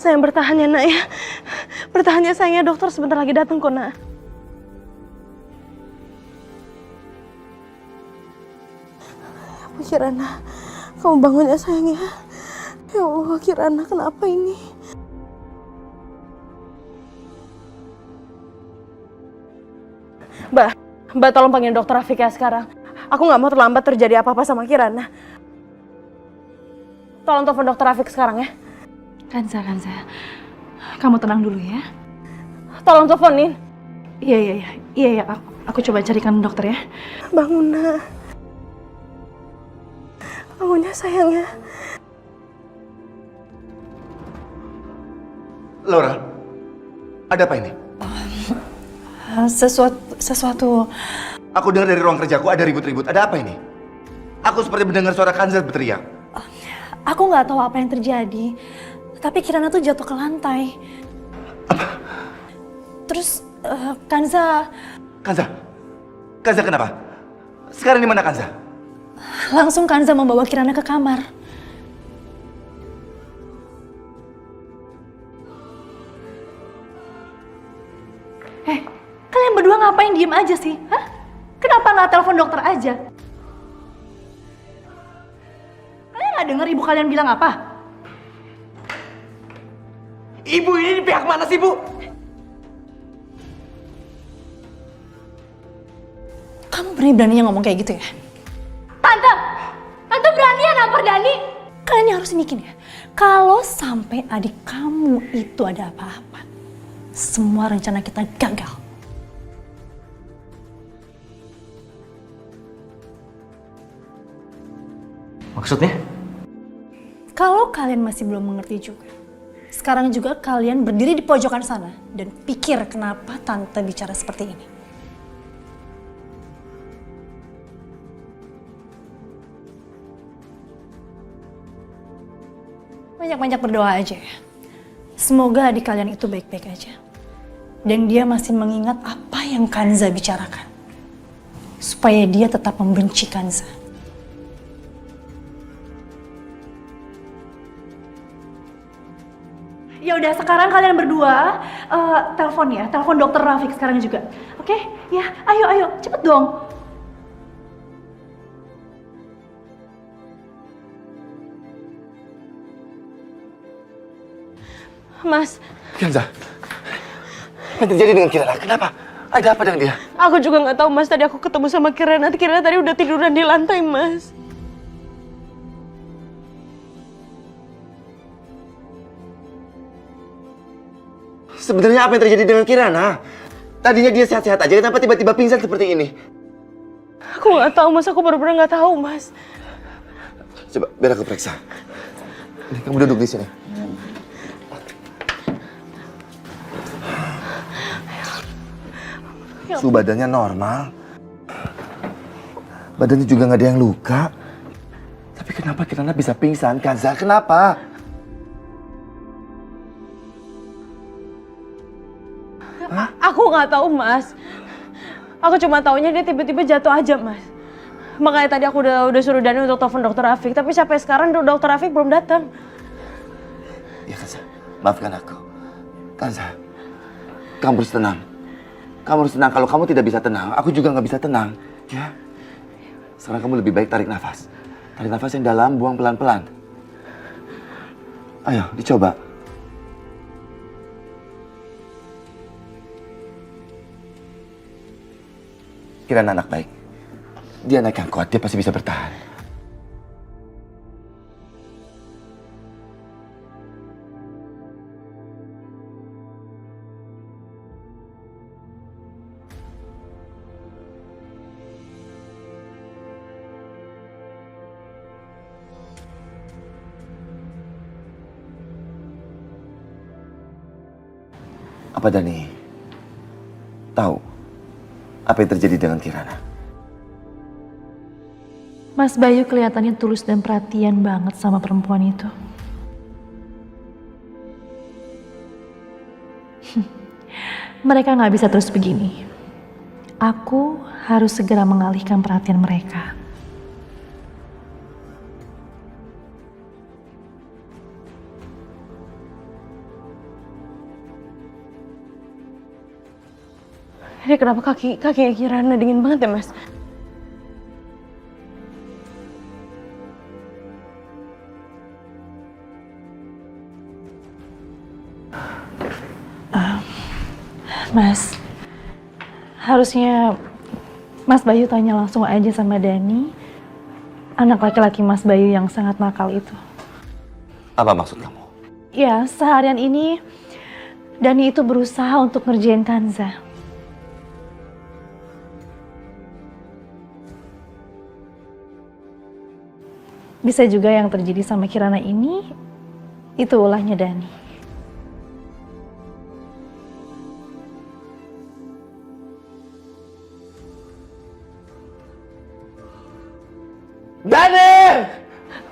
Sayang bertahan ya nak ya. Bertahan ya sayangnya, dokter sebentar lagi datang kok nak. Kirana, kamu bangun ya sayang ya. Ya Allah Kirana, kenapa ini? Mbak tolong panggil dokter Rafiq ya sekarang. Aku nggak mau terlambat terjadi apa-apa sama Kirana. Tolong telepon dokter Rafiq sekarang ya. Kanza, kamu tenang dulu ya. Tolong teleponin. Iya, aku coba carikan dokter ya. Bangun nak. Bangun ya sayang ya. Laura, ada apa ini? Sesuatu. Aku dengar dari ruang kerjaku ada ribut-ribut. Ada apa ini? Aku seperti mendengar suara Kanza berteriak. Aku nggak tahu apa yang terjadi, tapi Kirana tuh jatuh ke lantai. Apa? Terus Kanza kenapa? Sekarang di mana Kanza? langsung Kanza membawa Kirana ke kamar. Kalian berdua ngapain diem aja sih? Hah? Kenapa nggak telepon dokter aja? Kalian nggak dengar ibu kalian bilang apa? Ibu ini di pihak mana sih, Bu? Kamu berani-beraninya ngomong kayak gitu ya? Tante berani ya nampar Dani? Kalian harus mikirin ya, kalau sampai adik kamu itu ada apa-apa, semua rencana kita gagal. Maksudnya? Kalau kalian masih belum mengerti juga, sekarang juga kalian berdiri di pojokan sana dan pikir kenapa Tante bicara seperti ini. Banyak-banyak berdoa aja ya. Semoga adik kalian itu baik-baik aja. Dan dia masih mengingat apa yang Kanza bicarakan. Supaya dia tetap membenci Kanza. Ya udah, sekarang kalian berdua telepon dokter Rafiq sekarang juga. Oke? Ya, ayo, cepet dong. Mas, Kanza, apa yang terjadi dengan Kirana? Kenapa? Ada apa dengan dia? aku juga nggak tahu Mas. Tadi aku ketemu sama Kirana. Kirana tadi udah tiduran di lantai Mas. Sebenarnya apa yang terjadi dengan Kirana? Tadinya dia sehat-sehat aja, kenapa tiba-tiba pingsan seperti ini? Aku nggak tahu Mas. Aku benar-benar nggak tahu Mas. Coba, biar aku periksa. Ini, kamu duduk di sini. Suhu badannya normal. Badannya juga nggak ada yang luka. Tapi kenapa Kirana bisa pingsan, Kanza? Kenapa? Aku nggak tahu Mas. Aku cuma taunya dia tiba-tiba jatuh aja Mas. Makanya tadi aku udah suruh Dani untuk telepon dokter Rafiq. Tapi sampai sekarang dokter Rafiq belum datang. Ya Kanza, maafkan aku. Kanza, kamu harus tenang. Kamu harus tenang. Kalau kamu tidak bisa tenang, aku juga nggak bisa tenang. Ya. Sekarang kamu lebih baik tarik nafas. Tarik nafas yang dalam, buang pelan-pelan. Ayo, dicoba. Kirana anak baik. Dia anak yang kuat, dia pasti bisa bertahan. Apa Dani tahu apa yang terjadi dengan Kirana? Mas Bayu kelihatannya tulus dan perhatian banget sama perempuan itu. Mereka nggak bisa terus begini. Aku harus segera mengalihkan perhatian mereka. Ini kenapa kakinya Kirana dingin banget ya, Mas? Mas, harusnya Mas Bayu tanya langsung aja sama Dani, anak laki-laki Mas Bayu yang sangat nakal itu. Apa maksud kamu? Ya, seharian ini Dani itu berusaha untuk ngerjain Kanza. Bisa juga yang terjadi sama Kirana ini, itu ulahnya Dani. Dani!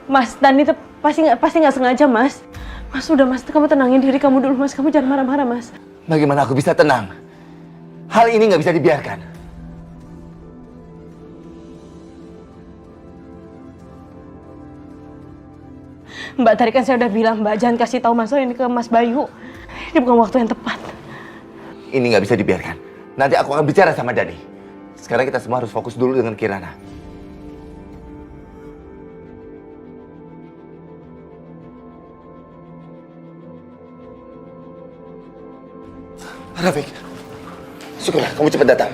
Mas, Dani itu pasti nggak sengaja, Mas. Mas, udah Mas, kamu tenangin diri kamu dulu, Mas. Kamu jangan marah-marah, Mas. Bagaimana aku bisa tenang? Hal ini nggak bisa dibiarkan. Mbak, tadi kan saya udah bilang, Mbak, jangan kasih tahu masalah ini ke Mas Bayu. Ini bukan waktu yang tepat. Ini nggak bisa dibiarkan. Nanti aku akan bicara sama Dani. Sekarang kita semua harus fokus dulu dengan Kirana. Rafiq, syukurlah kamu cepat datang.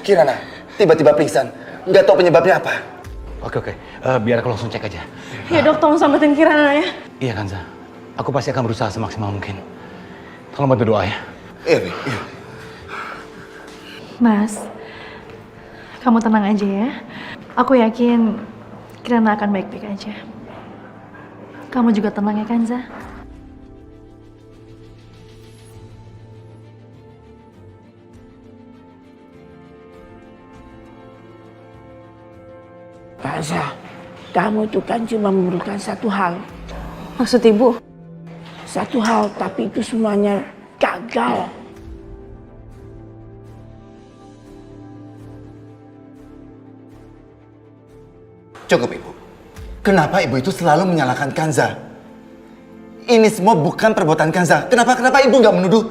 Kirana tiba-tiba pingsan, nggak tahu penyebabnya apa. Oke. Biar aku langsung cek aja. Ya dok, tolong selamatin Kirana ya. Iya Kanza, aku pasti akan berusaha semaksimal mungkin. Tolong bantu doa ya. Iya, Rafiq, iya. Mas, kamu tenang aja ya. Aku yakin Kirana akan baik-baik aja. Kamu juga tenang ya, Kanza? Kanza, kamu itu kan cuma memerlukan satu hal. Maksud ibu? Satu hal, tapi itu semuanya gagal. Cukup, Ibu. Kenapa Ibu itu selalu menyalahkan Kanza? Ini semua bukan perbuatan Kanza. Kenapa Ibu nggak menuduh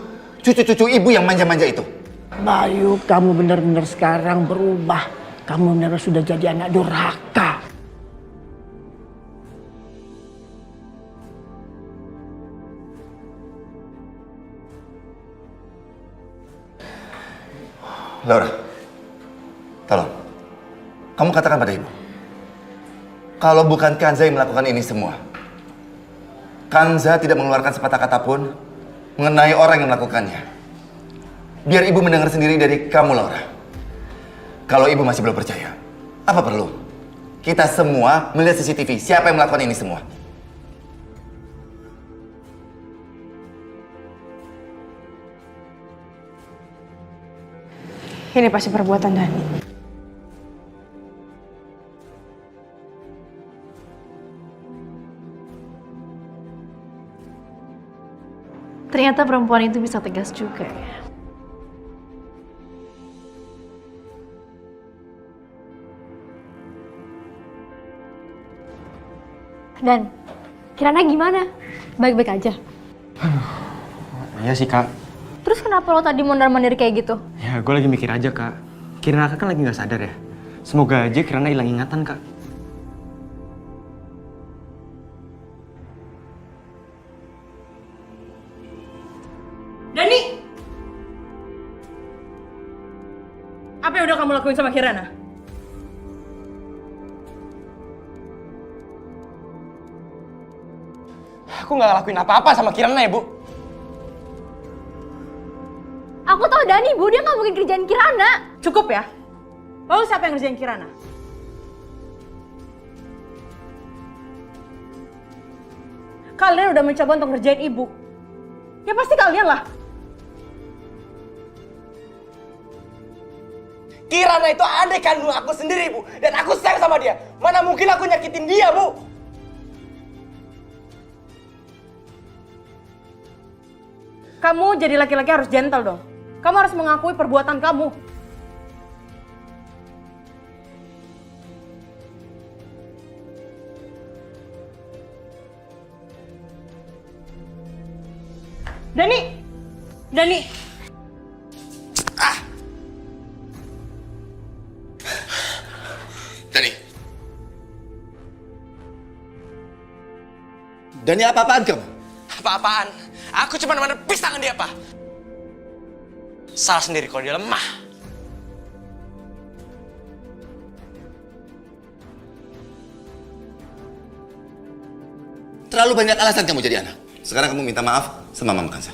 cucu-cucu Ibu yang manja-manja itu? Bayu, kamu benar-benar sekarang berubah. Kamu benar sudah jadi anak durhaka. Laura, tolong. Kamu katakan pada Ibu. Kalau bukan Kanza yang melakukan ini semua, Kanza tidak mengeluarkan sepatah kata pun mengenai orang yang melakukannya. Biar Ibu mendengar sendiri dari kamu, Laura. Kalau Ibu masih belum percaya, apa perlu kita semua melihat CCTV siapa yang melakukan ini semua? Ini pasti perbuatan Dani. Ternyata perempuan itu bisa tegas juga ya. Dan Kirana gimana? Baik-baik aja. Iya sih kak. Terus kenapa lo tadi mondar-mandir kayak gitu? Ya gue lagi mikir aja kak. Kirana kan lagi nggak sadar ya. Semoga aja Kirana hilang ingatan kak. Dani! Apa yang udah kamu lakuin sama Kirana? Aku nggak ngelakuin apa-apa sama Kirana ya bu. Aku tahu Dani, Bu, dia nggak mungkin kerjaan Kirana. Cukup ya? Lalu siapa yang ngerjain Kirana? Kalian udah mencoba untuk ngerjain ibu. Ya pasti kalian lah. Kirana itu adik kandung aku sendiri, Bu. Dan aku sayang sama dia. Mana mungkin aku nyakitin dia, Bu? Kamu jadi laki-laki harus gentle dong. Kamu harus mengakui perbuatan kamu. Dani! Dani, apa-apaan kamu? Apa-apaan? Aku cuma menepis tangan dia, Pak. Salah sendiri kalau dia lemah. Terlalu banyak alasan kamu jadi anak. Sekarang kamu minta maaf sama Mama Kansa.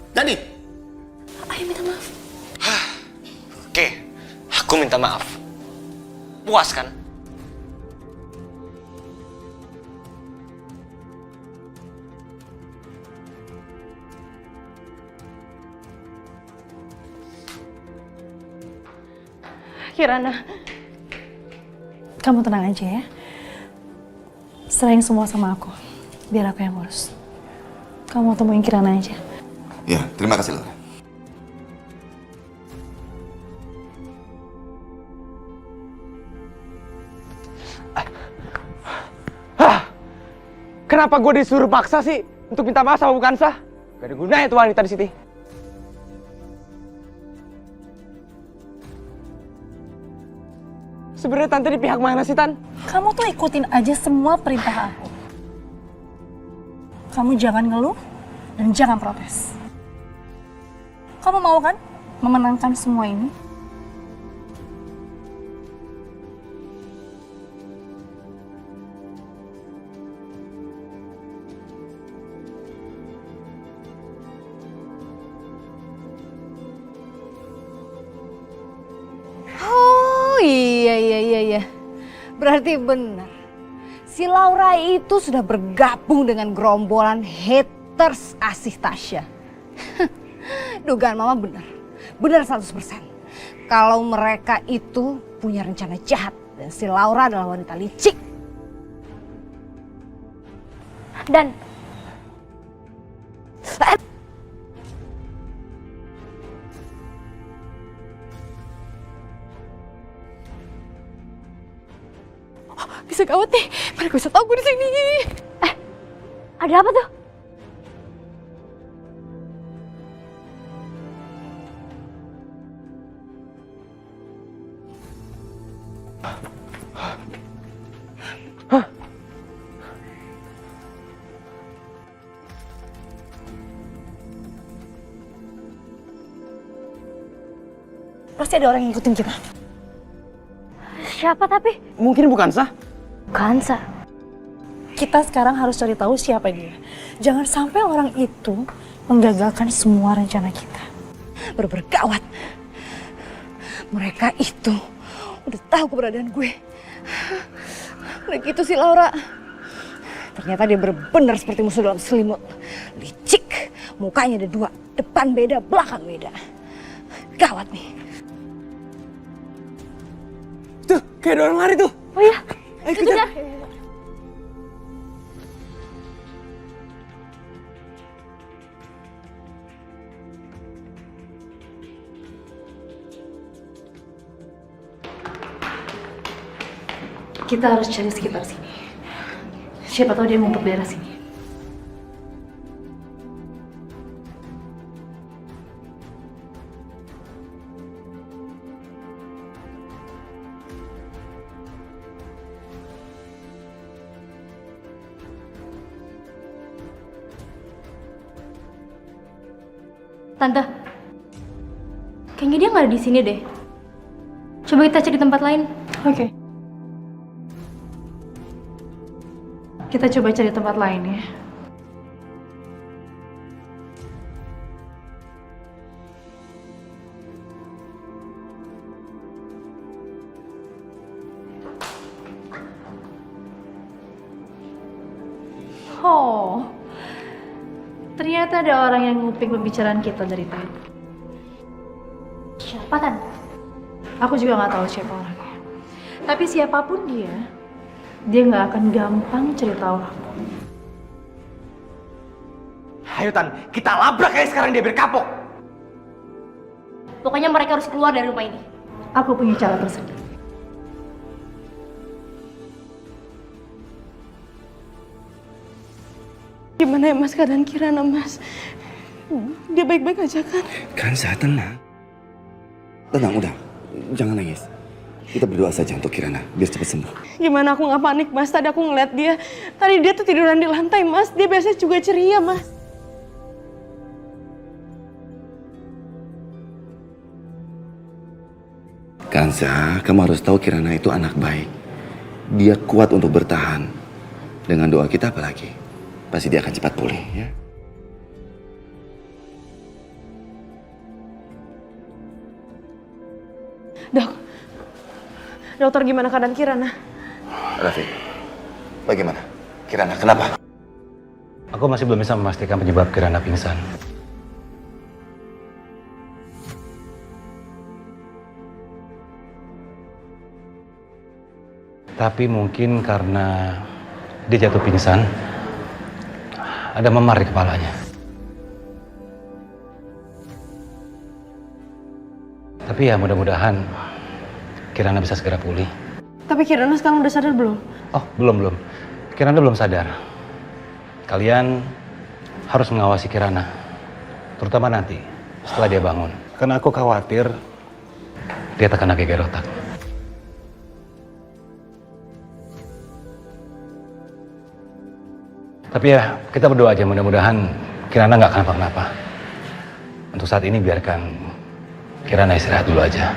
Dani! Ayo minta maaf. Oke, aku minta maaf. Puas kan? Kirana, Kamu tenang aja ya. Serahin semua sama aku. Biar aku yang ngurus. Kamu temuin Kirana aja. Ya, terima kasih Laura. Kenapa gue disuruh paksa sih untuk minta maaf sama Bu Kansa? Gak ada gunanya tuh wanita di sini. Sebenarnya tante di pihak mana sih, Tan? Kamu tuh ikutin aja semua perintah aku. Kamu jangan ngeluh dan jangan protes. Kamu mau kan memenangkan semua ini? Oh iya. Berarti benar. Si Laura itu sudah bergabung dengan gerombolan haters asih Tasya. Dugaan Mama benar. Benar 100%. Kalau mereka itu punya rencana jahat dan si Laura adalah wanita licik. Dan bisa gawat nih, mereka bisa tahu gue di sini. Ada apa tuh? Pasti ada orang yang ngikutin kita. Siapa tapi? Mungkin bukan sah. Kansa. Kita sekarang harus cari tahu siapa dia. Jangan sampai orang itu menggagalkan semua rencana kita. Bener-bener gawat. Mereka itu udah tahu keberadaan gue. Udah gitu sih Laura. Ternyata dia bener-bener seperti musuh dalam selimut. Licik. Mukanya ada dua. Depan beda, belakang beda. Gawat nih. Tuh, kayak ada orang lari tuh. Oh iya, Ayo itu kejar. dah. Kita harus cari sekitar sini. Siapa tahu dia ngumpet daerah sini. Tante, kayaknya dia nggak ada di sini deh. Coba kita cari tempat lain. Oke. Kita coba cari tempat lain ya. Oh, ternyata ada orang yang nguping pembicaraan kita dari tadi. Siapa Tante? Aku juga nggak tahu siapa orangnya. Tapi siapapun dia nggak akan gampang cerita orang. Ayo Tan, kita labrak aja sekarang dia biar kapok. Pokoknya mereka harus keluar dari rumah ini. Aku punya cara tersendiri. Gimana ya Mas keadaan Kirana, Mas? Dia baik-baik aja kan? Kansa, tenang. Tenang, udah. Jangan nangis. Kita berdoa saja untuk Kirana, biar cepat sembuh. Gimana aku nggak panik, Mas? Tadi aku ngeliat dia. Tadi dia tuh tiduran di lantai, Mas. Dia biasanya juga ceria, Mas. Kansa, kamu harus tahu Kirana itu anak baik. Dia kuat untuk bertahan. Dengan doa kita apalagi. Pasti dia akan cepat pulih, ya. Dokter, gimana keadaan Kirana? Rafiq, bagaimana? Kirana, kenapa? Aku masih belum bisa memastikan penyebab Kirana pingsan. Tapi mungkin karena dia jatuh pingsan, ada memar di kepalanya. Tapi ya mudah-mudahan Kirana bisa segera pulih. Tapi Kirana sekarang udah sadar belum? Oh, belum. Kirana belum sadar. Kalian harus mengawasi Kirana, terutama nanti setelah dia bangun. Karena aku khawatir dia terkena geger otak. Tapi ya, kita berdoa aja mudah-mudahan Kirana nggak kenapa-kenapa. Untuk saat ini biarkan Kirana istirahat dulu aja.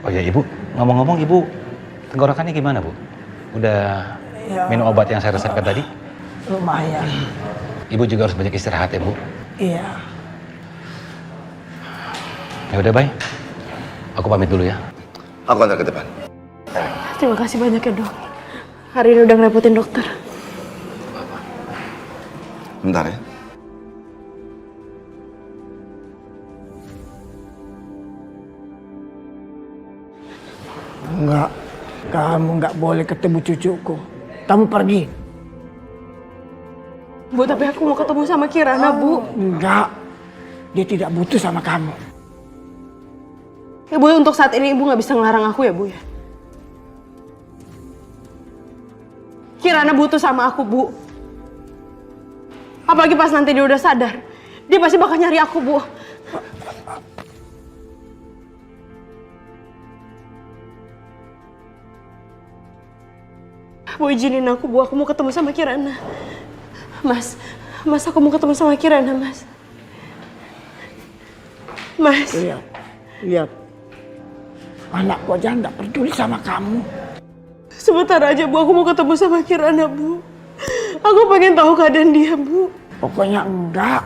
Oh ya Ibu, ngomong-ngomong Ibu, tenggorokannya gimana Bu? Udah minum obat yang saya resepkan tadi? Lumayan. Ibu juga harus banyak istirahat ya Bu? Iya. Ya udah Bay, aku pamit dulu ya. Aku antar ke depan. Terima kasih banyak ya, Dok. Hari ini udah ngerepotin dokter. Bentar ya. Enggak. Kamu enggak boleh ketemu cucuku. Kamu pergi. Bu, tapi aku mau ketemu sama Kirana, Bu. Enggak. Dia tidak butuh sama kamu. Ya, Bu, untuk saat ini Ibu nggak bisa ngelarang aku ya, Bu ya. Kirana butuh sama aku, Bu. Apalagi pas nanti dia udah sadar. Dia pasti bakal nyari aku, Bu. Bu, izinin aku, Bu. Aku mau ketemu sama Kirana. Mas, aku mau ketemu sama Kirana, Mas. Mas. Lihat. Anakku aja enggak peduli sama kamu. Sebentar aja, Bu. Aku mau ketemu sama Kirana, Bu. Aku pengen tahu keadaan dia, Bu. Pokoknya enggak.